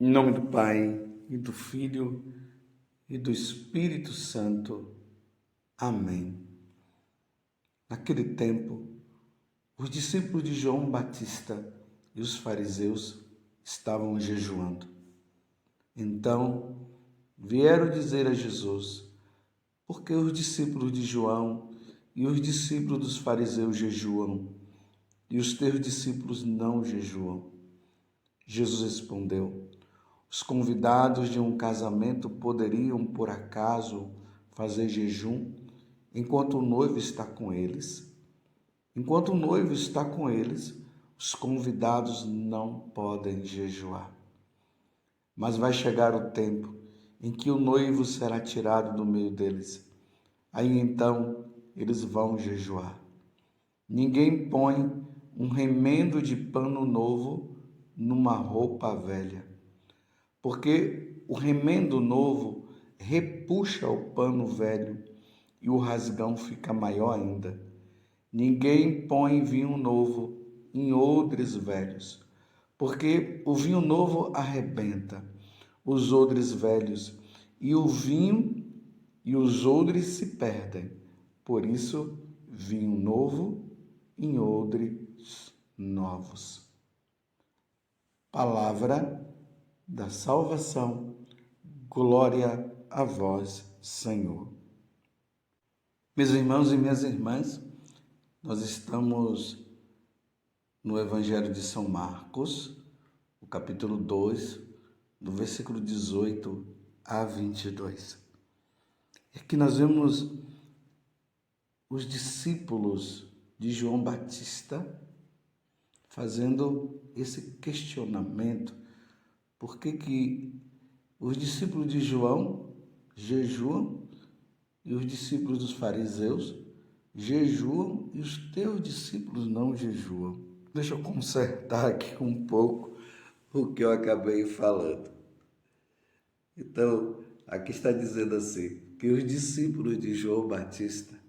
Em nome do Pai, e do Filho, e do Espírito Santo. Amém. Naquele tempo, os discípulos de João Batista e os fariseus estavam jejuando. Então, vieram dizer a Jesus: por que os discípulos de João e os discípulos dos fariseus jejuam, e os teus discípulos não jejuam? Jesus respondeu: os convidados de um casamento poderiam, por acaso, fazer jejum enquanto o noivo está com eles? Enquanto o noivo está com eles, os convidados não podem jejuar. Mas vai chegar o tempo em que o noivo será tirado do meio deles. Aí então eles vão jejuar. Ninguém põe um remendo de pano novo numa roupa velha, porque o remendo novo repuxa o pano velho e o rasgão fica maior ainda. Ninguém põe vinho novo em odres velhos, porque o vinho novo arrebenta os odres velhos, e o vinho e os odres se perdem. Por isso, vinho novo em odres novos. Palavra da salvação. Glória a vós, Senhor. Meus irmãos e minhas irmãs, nós estamos no Evangelho de São Marcos, o capítulo 2, do versículo 18 a 22. Aqui nós vemos os discípulos de João Batista fazendo esse questionamento: por que os discípulos de João jejuam e os discípulos dos fariseus jejuam e os teus discípulos não jejuam? Deixa eu consertar aqui um pouco o que eu acabei falando. Então, aqui está dizendo assim, que os discípulos de João Batista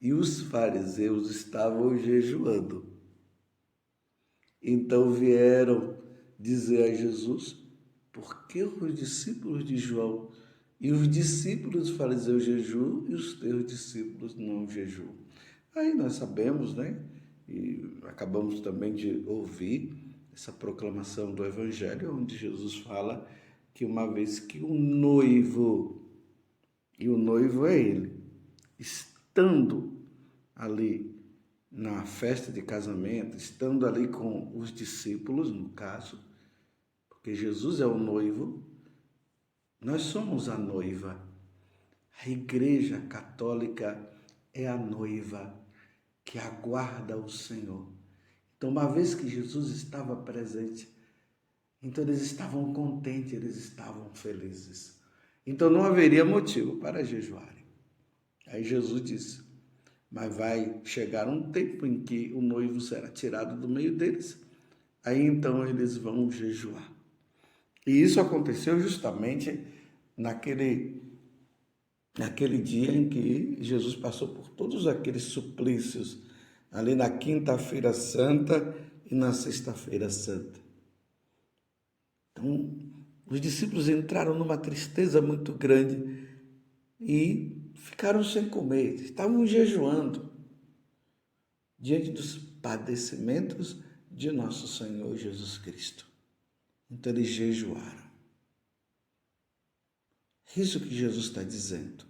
e os fariseus estavam jejuando. Então vieram dizer a Jesus: por que os discípulos de João e os discípulos dos fariseus jejuam e os teus discípulos não jejuam? Aí nós sabemos, né? E acabamos também de ouvir essa proclamação do Evangelho, onde Jesus fala que uma vez que o noivo, e o noivo é ele, estando ali na festa de casamento, estando ali com os discípulos, no caso, porque Jesus é o noivo, nós somos a noiva. A Igreja Católica é a noiva que aguarda o Senhor. Então, uma vez que Jesus estava presente, então eles estavam contentes, eles estavam felizes. Então não haveria motivo para jejuarem. Aí Jesus disse: mas vai chegar um tempo em que o noivo será tirado do meio deles, aí então eles vão jejuar. E isso aconteceu justamente naquele dia em que Jesus passou por todos aqueles suplícios, ali na quinta-feira santa e na sexta-feira santa. Então, os discípulos entraram numa tristeza muito grande e ficaram sem comer, estavam jejuando diante dos padecimentos de nosso Senhor Jesus Cristo. Então eles jejuaram. É isso que Jesus está dizendo.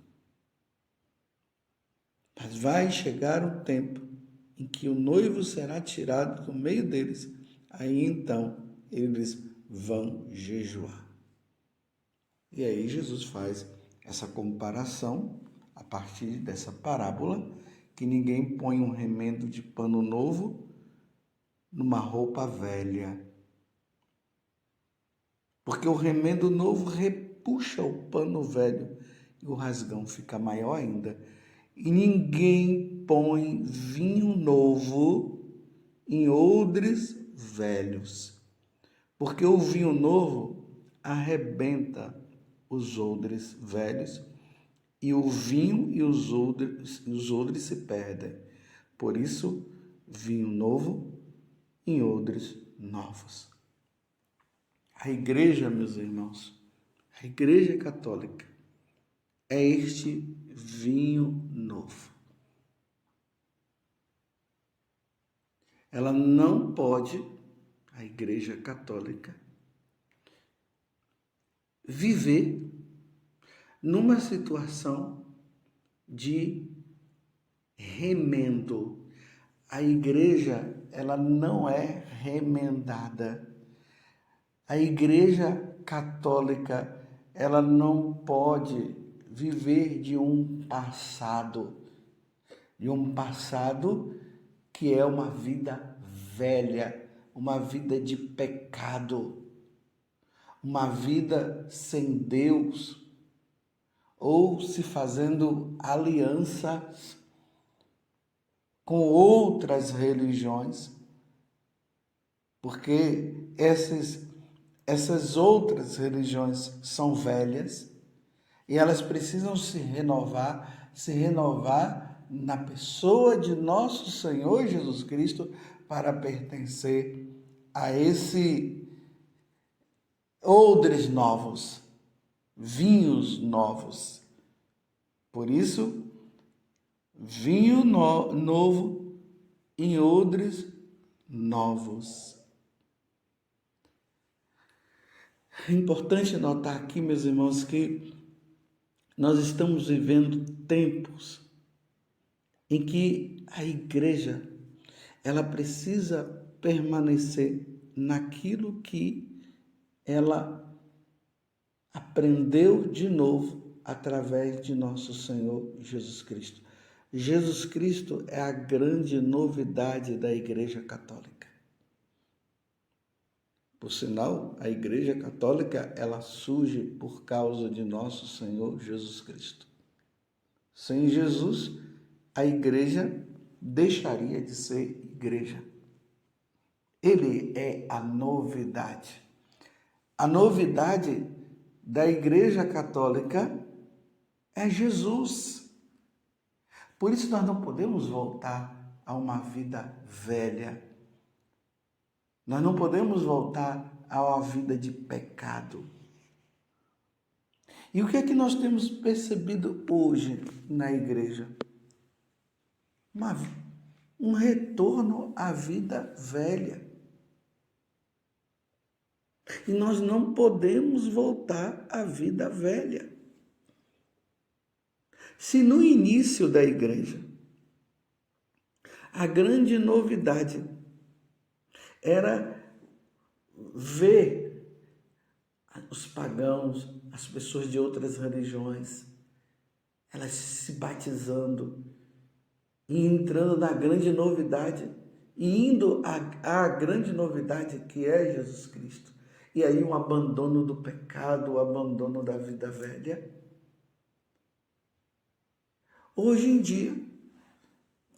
Mas vai chegar um tempo em que o noivo será tirado do meio deles. Aí então eles vão jejuar. E aí Jesus faz essa comparação a partir dessa parábola, que ninguém põe um remendo de pano novo numa roupa velha. Porque o remendo novo repuxa o pano velho e o rasgão fica maior ainda. E ninguém põe vinho novo em odres velhos, porque o vinho novo arrebenta os odres velhos, e o vinho e os odres se perdem. Por isso, vinho novo em odres novos. A igreja, meus irmãos, a igreja católica é este vinho novo. Ela não pode, a igreja católica, viver numa situação de remendo. A igreja, ela não é remendada. A igreja católica, ela não pode viver de um passado que é uma vida velha, uma vida de pecado, uma vida sem Deus, ou se fazendo alianças com outras religiões, porque essas outras religiões são velhas e elas precisam se renovar na pessoa de nosso Senhor Jesus Cristo para pertencer a esse odres novos, vinhos novos. Por isso, vinho novo em odres novos. É importante notar aqui, meus irmãos, que nós estamos vivendo tempos em que a igreja ela precisa permanecer naquilo que ela aprendeu de novo através de nosso Senhor Jesus Cristo. Jesus Cristo é a grande novidade da Igreja Católica. Por sinal, a Igreja Católica, ela surge por causa de nosso Senhor Jesus Cristo. Sem Jesus, a Igreja deixaria de ser igreja. Ele é a novidade. A novidade da Igreja Católica é Jesus. Por isso nós não podemos voltar a uma vida velha. Nós não podemos voltar a uma vida de pecado. E o que é que nós temos percebido hoje na igreja? Um retorno à vida velha. E nós não podemos voltar à vida velha. Se no início da igreja a grande novidade era ver os pagãos, as pessoas de outras religiões, elas se batizando e entrando na grande novidade, e indo à grande novidade que é Jesus Cristo. E aí um abandono do pecado, o abandono da vida velha. Hoje em dia,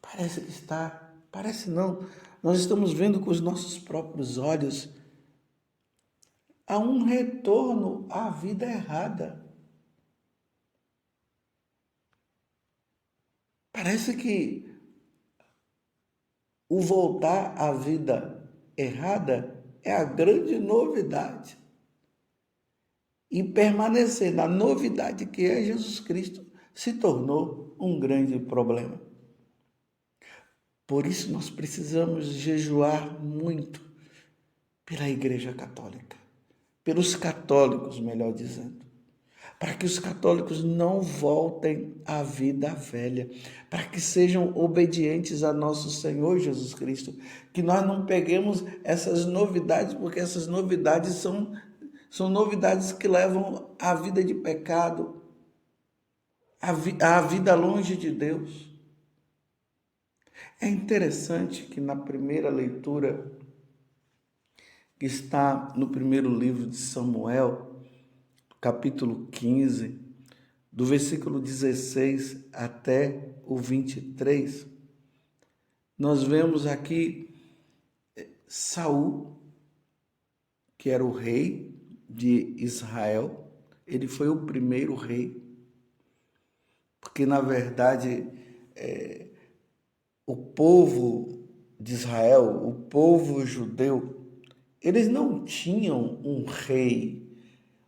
parece não, nós estamos vendo com os nossos próprios olhos há um retorno à vida errada. Parece que o voltar à vida errada é a grande novidade. E permanecer na novidade que é Jesus Cristo se tornou um grande problema. Por isso nós precisamos jejuar muito pela Igreja Católica, pelos católicos, melhor dizendo, para que os católicos não voltem à vida velha, para que sejam obedientes a nosso Senhor Jesus Cristo, que nós não peguemos essas novidades, porque essas novidades são novidades que levam à vida de pecado, à vida longe de Deus. É interessante que na primeira leitura, que está no primeiro livro de Samuel, capítulo 15, do versículo 16 até o 23, nós vemos aqui Saul, que era o rei de Israel. Ele foi o primeiro rei, porque na verdade o povo de Israel, o povo judeu, eles não tinham um rei.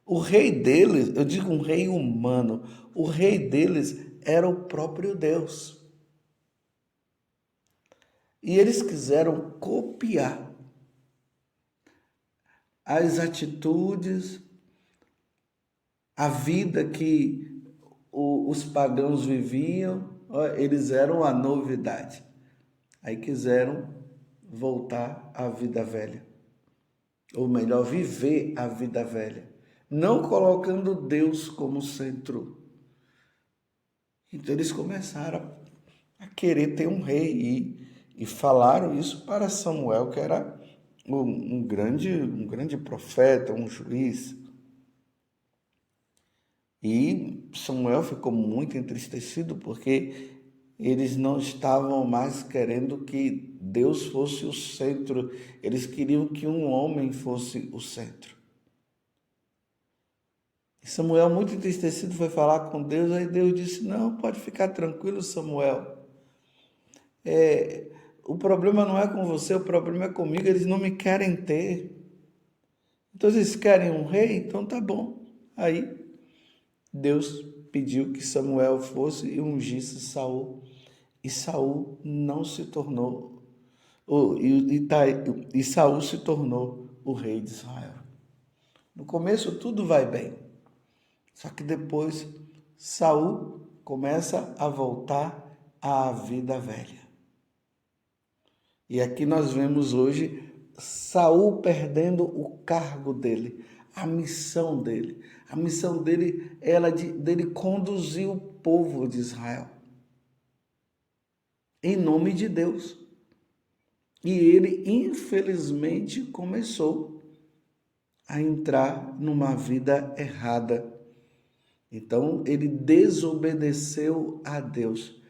O rei deles, eu digo um rei humano, o rei deles era o próprio Deus. E eles quiseram copiar as atitudes, a vida que os pagãos viviam, eles eram a novidade. Aí quiseram voltar à vida velha, ou melhor, viver a vida velha, não colocando Deus como centro. Então eles começaram a querer ter um rei e falaram isso para Samuel, que era um grande profeta, um juiz. E Samuel ficou muito entristecido porque eles não estavam mais querendo que Deus fosse o centro, eles queriam que um homem fosse o centro. E Samuel, muito entristecido, foi falar com Deus, aí Deus disse: não, pode ficar tranquilo, Samuel. O problema não é com você, o problema é comigo, eles não me querem ter. Então eles querem um rei, então tá bom. Aí Deus pediu que Samuel fosse e ungisse Saul. E Saul não se tornou, e Saul se tornou o rei de Israel. No começo tudo vai bem, só que depois Saul começa a voltar à vida velha. E aqui nós vemos hoje Saul perdendo o cargo dele, a missão dele. A missão dele era dele conduzir o povo de Israel em nome de Deus. E ele, infelizmente, começou a entrar numa vida errada. Então, ele desobedeceu a Deus.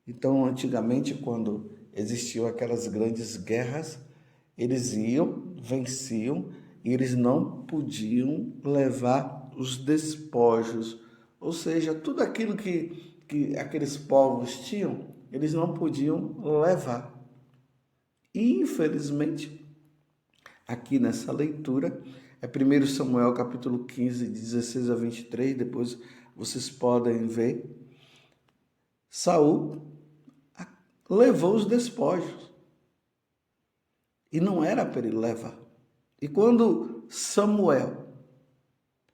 Então, antigamente, quando existiam aquelas grandes guerras, eles iam, venciam, e eles não podiam levar os despojos, ou seja, tudo aquilo que aqueles povos tinham, eles não podiam levar. E, infelizmente, aqui nessa leitura, é 1 Samuel capítulo 15, 16 a 23, depois vocês podem ver, Saul levou os despojos. E não era para ele levar. E quando Samuel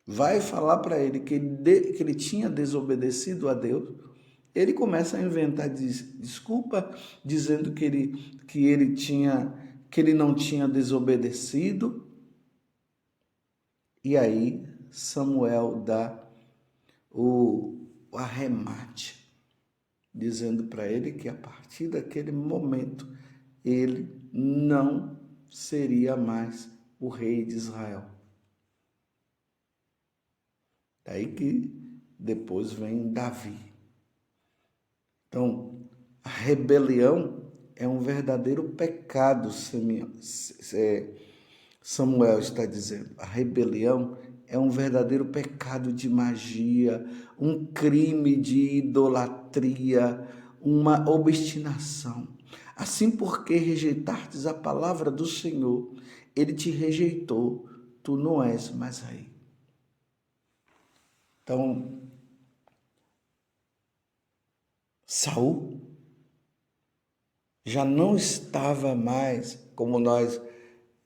vai falar para ele que ele tinha desobedecido a Deus, ele começa a inventar desculpa, dizendo que ele não tinha desobedecido. E aí Samuel dá o arremate, dizendo para ele que a partir daquele momento ele não seria mais o rei de Israel. Daí que depois vem Davi. Então, a rebelião é um verdadeiro pecado, Samuel está dizendo. A rebelião é um verdadeiro pecado de magia, um crime de idolatria, uma obstinação. Assim, porque rejeitastes a palavra do Senhor, ele te rejeitou, tu não és mais rei. Então, Saul já não estava mais, como nós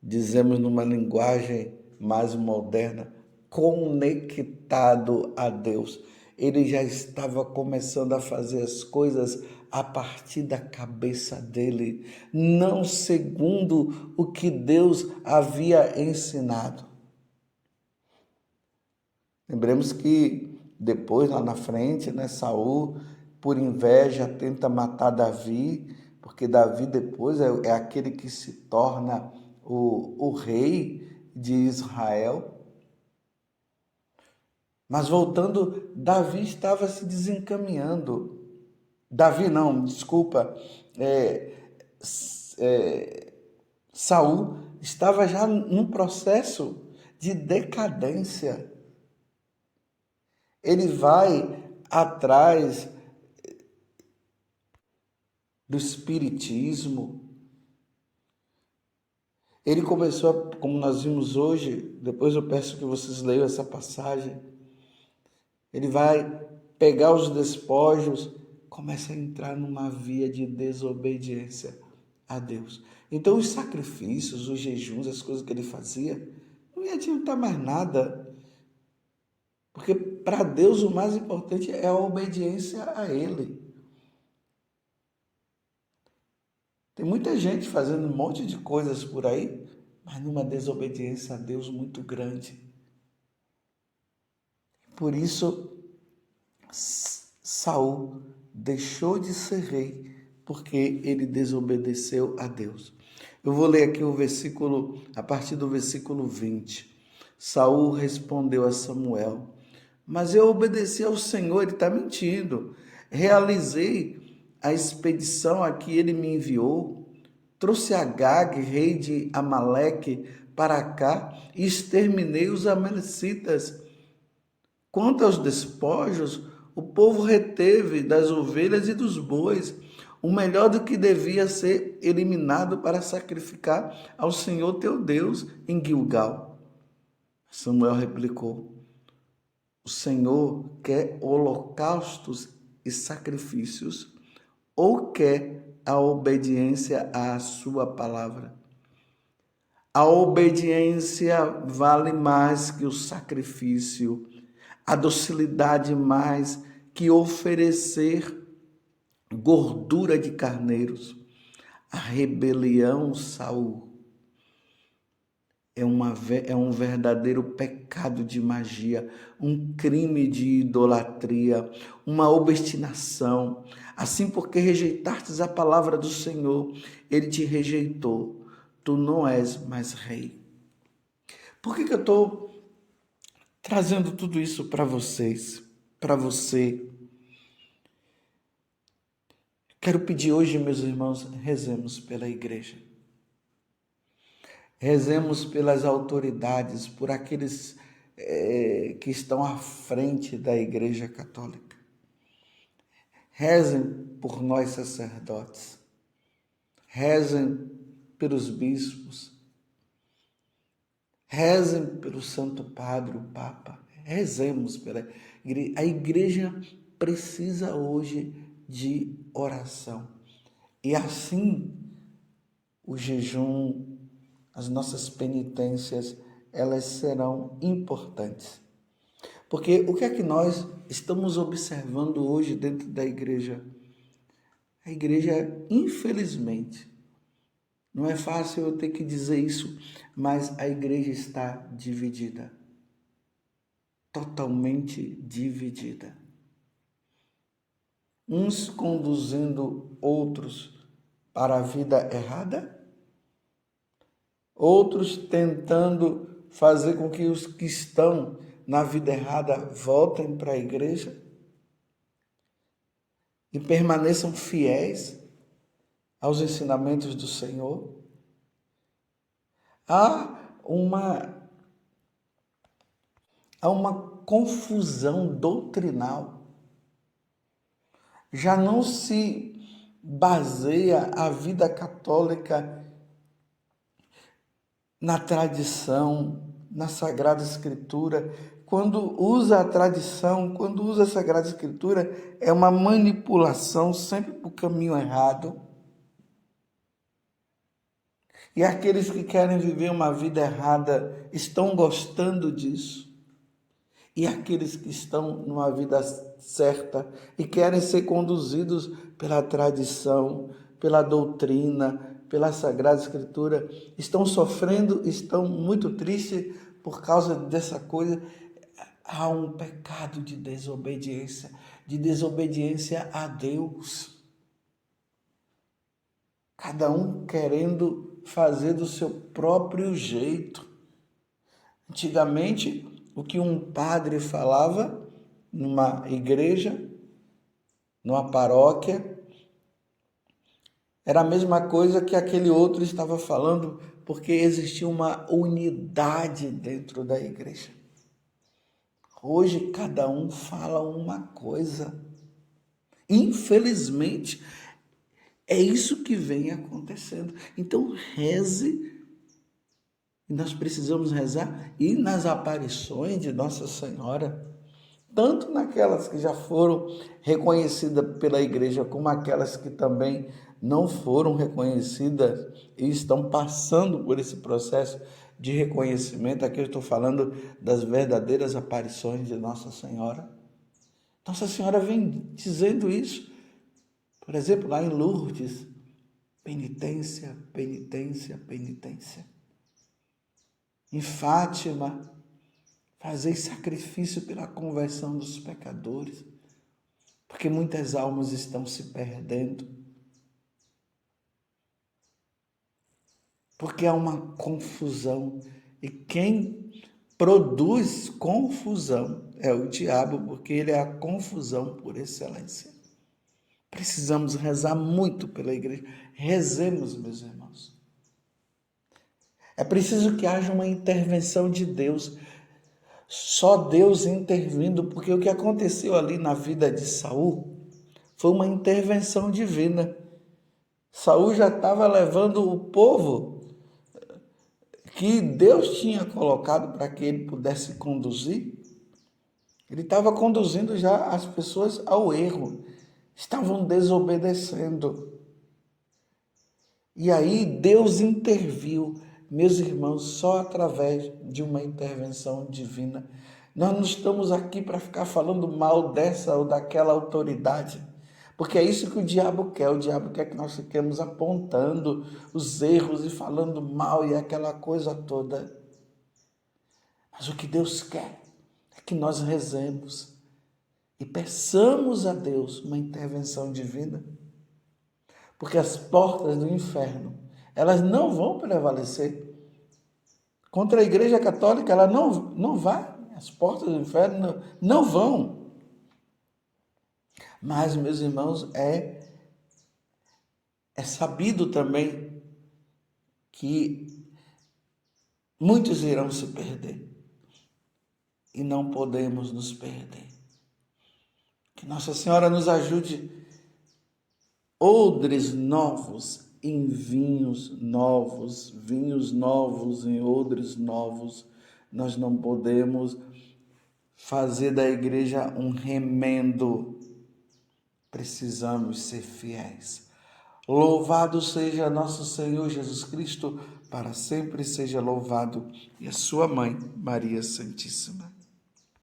dizemos numa linguagem mais moderna, conectado a Deus. Ele já estava começando a fazer as coisas a partir da cabeça dele, não segundo o que Deus havia ensinado. Lembremos que depois, lá na frente, Saul, por inveja, tenta matar Davi, porque Davi depois é aquele que se torna o rei de Israel. Mas voltando, Davi estava se desencaminhando. Saul estava já num processo de decadência. Ele vai atrás do espiritismo. Ele começou, como nós vimos hoje, depois eu peço que vocês leiam essa passagem, ele vai pegar os despojos, começa a entrar numa via de desobediência a Deus. Então os sacrifícios, os jejuns, as coisas que ele fazia, não ia adiantar mais nada, porque para Deus o mais importante é a obediência a Ele. Tem muita gente fazendo um monte de coisas por aí, mas numa desobediência a Deus muito grande. Por isso, Saul deixou de ser rei, porque ele desobedeceu a Deus. Eu vou ler aqui o versículo, a partir do versículo 20. Saul respondeu a Samuel: mas eu obedeci ao Senhor. Ele está mentindo. Realizei a expedição a que ele me enviou, trouxe Agag, rei de Amaleque, para cá e exterminei os amalecitas. Quanto aos despojos, o povo reteve das ovelhas e dos bois, o melhor do que devia ser eliminado para sacrificar ao Senhor teu Deus em Gilgal. Samuel replicou: o Senhor quer holocaustos e sacrifícios ou quer a obediência à sua palavra? A obediência vale mais que o sacrifício, a docilidade mais que oferecer gordura de carneiros. A rebelião, Saul, é um verdadeiro pecado de magia, um crime de idolatria, uma obstinação. Assim, porque rejeitastes a palavra do Senhor, ele te rejeitou. Tu não és mais rei. Por que eu estou trazendo tudo isso para vocês, para você? Quero pedir hoje, meus irmãos, rezemos pela igreja. Rezemos pelas autoridades, por aqueles que estão à frente da Igreja Católica. Rezem por nós sacerdotes. Rezem pelos bispos. Rezem pelo Santo Padre, o Papa. Rezemos pela igreja. A igreja precisa hoje de oração. E assim, o jejum, as nossas penitências, elas serão importantes. Porque o que é que nós estamos observando hoje dentro da igreja? A igreja, infelizmente, não é fácil eu ter que dizer isso, mas a igreja está dividida. Totalmente dividida. Uns conduzindo outros para a vida errada, outros tentando fazer com que os que estão na vida errada voltem para a igreja e permaneçam fiéis aos ensinamentos do Senhor. Há uma confusão doutrinal. Já não se baseia a vida católica na tradição, na Sagrada Escritura. Quando usa a tradição, quando usa a Sagrada Escritura, é uma manipulação sempre para o caminho errado. E aqueles que querem viver uma vida errada estão gostando disso. E aqueles que estão numa vida certa e querem ser conduzidos pela tradição, pela doutrina, pela Sagrada Escritura, estão sofrendo, estão muito tristes por causa dessa coisa. Há um pecado de desobediência a Deus. Cada um querendo fazer do seu próprio jeito. Antigamente, o que um padre falava numa igreja, numa paróquia, era a mesma coisa que aquele outro estava falando, porque existia uma unidade dentro da igreja. Hoje, cada um fala uma coisa. Infelizmente, é isso que vem acontecendo. Então, reze E nós precisamos rezar e nas aparições de Nossa Senhora, tanto naquelas que já foram reconhecidas pela igreja, como aquelas que também não foram reconhecidas e estão passando por esse processo de reconhecimento. Aqui eu estou falando das verdadeiras aparições de Nossa Senhora. Nossa Senhora vem dizendo isso. Por exemplo, lá em Lourdes, penitência, penitência, penitência. Em Fátima, fazei sacrifício pela conversão dos pecadores, porque muitas almas estão se perdendo. Porque há uma confusão, e quem produz confusão é o diabo, porque ele é a confusão por excelência. Precisamos rezar muito pela igreja. Rezemos, meus irmãos. É preciso que haja uma intervenção de Deus. Só Deus intervindo, porque o que aconteceu ali na vida de Saul foi uma intervenção divina. Saul já estava levando o povo que Deus tinha colocado para que ele pudesse conduzir. Ele estava conduzindo já as pessoas ao erro. Estavam desobedecendo. E aí Deus interviu, meus irmãos, só através de uma intervenção divina. Nós não estamos aqui para ficar falando mal dessa ou daquela autoridade, porque é isso que o diabo quer. O diabo quer que nós fiquemos apontando os erros e falando mal e aquela coisa toda. Mas o que Deus quer é que nós rezemos e peçamos a Deus uma intervenção divina, porque as portas do inferno, elas não vão prevalecer. Contra a Igreja Católica, ela não vai. As portas do inferno não vão. Mas, meus irmãos, é sabido também que muitos irão se perder. E não podemos nos perder. Que Nossa Senhora nos ajude. Odres novos em vinhos novos em odres novos. Nós não podemos fazer da igreja um remendo. Precisamos ser fiéis. Louvado seja nosso Senhor Jesus Cristo, para sempre seja louvado, e a sua mãe, Maria Santíssima.